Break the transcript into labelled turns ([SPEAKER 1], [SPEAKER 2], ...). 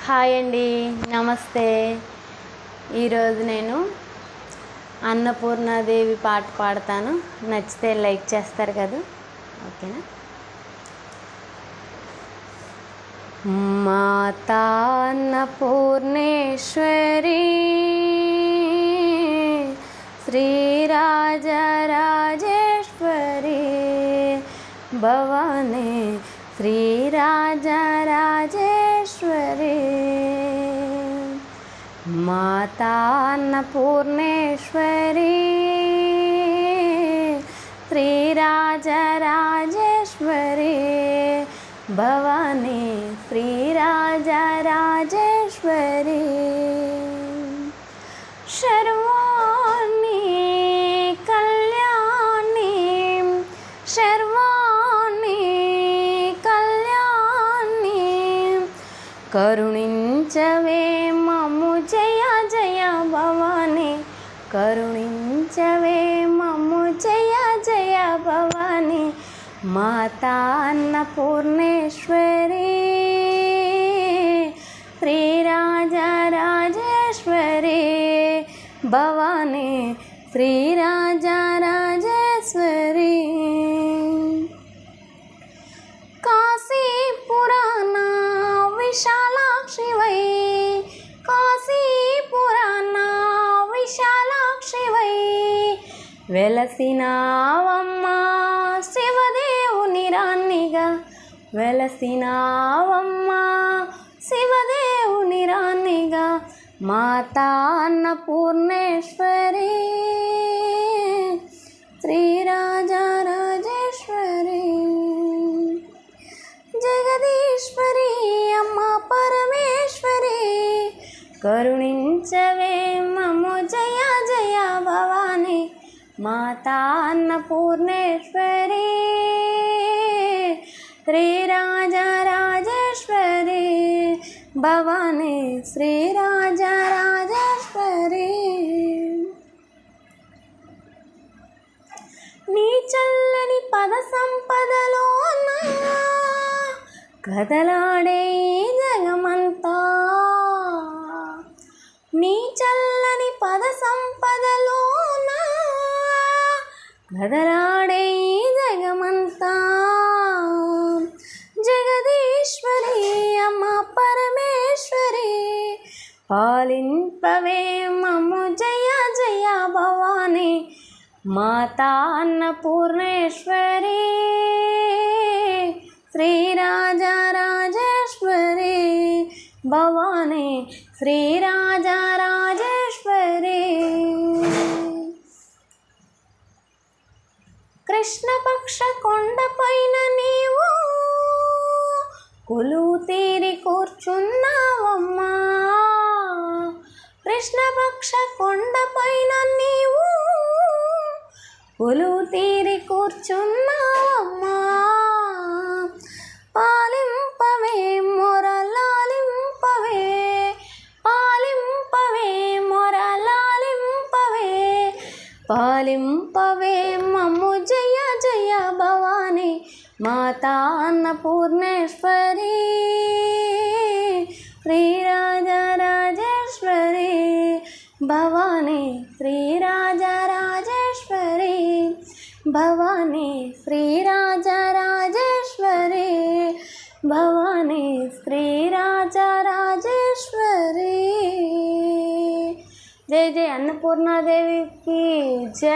[SPEAKER 1] Hi అండి, నమస్తే. ఈరోజు నేను అన్నపూర్ణాదేవి పాట పాడతాను. నచ్చితే లైక్ చేస్తారు కదా, ఓకేనా? మాతా అన్నపూర్ణేశ్వరి శ్రీరాజరాజేశ్వరి భవానీ శ్రీరాజరాజేశ్వరి మాతా అన్నపూర్ణేశ్వరి శ్రీరాజరాజేశ్వరి భవానీ శ్రీరాజరాజేశ్వరి శర్వాణి కళ్యాణి శర్వాణి కళ్యాణి కరుణించవే మమ్ము జయ జయ భవానీ కరుణించవే మమ్ము జయ జయ భవానీ మాతా అన్నపూర్ణేశ్వరి శ్రీరాజరాజేశ్వరి భవానీ శ్రీరాజరాజేశ్వరి కాశీపురాణ విశాలాక్షివై కాశీపురాణ విశాలాక్షివై వెలసినావమ్మా శివదేవుని రాణిగా వెలసినావమ్మా శివదేవుని రాణిగా మాతా అన్నపూర్ణేశ్వరి శ్రీరాజరాజేశ్వరి జగదీశ్వరి అమ్మ పరమేశ్వరి కరుణించవే మమ్ము జయ జయ భవానీ మాతా అన్నపూర్ణేశ్వరి శ్రీరాజరాజేశ్వరి భవానీ శ్రీరాజరాజేశ్వరి నీ చల్లని పద సంపదలోన కదలాడే జగమంతా నీ చల్లని పద సంపదలోన కదలాడే జగమంతా జగదీశ్వరి అమ్మ పరమేశ్వరి పాలింపవే మమ్ము జయ జయ భవానీ మాతా అన్నపూర్ణేశ్వరి శ్రీరాజరాజేశ్వరి భవానీ శ్రీరాజరాజేశ్వరి కృష్ణపక్ష కొండపైన నీవు కొలువు తీరి కూర్చున్నావమ్మా కృష్ణపక్ష కొండపైన నీవు కొలువు తీరి కూర్చున్నావమ్మా పాలింపవే మొరలాలింపవే పాలింపవే మొరలాలింపవే పాలింపవే మమ్ము జయ జయ భవానీ మాతా అన్నపూర్ణేశ్వరి శ్రీరాజరాజేశ్వరి భవానీ శ్రీరాజరాజేశ్వరి భవానీ శ్రీరాజరాజేశ్వరి భవానీ శ్రీరాజరాజేశ్వరి. జై జై అన్నపూర్ణాదేవికి జై.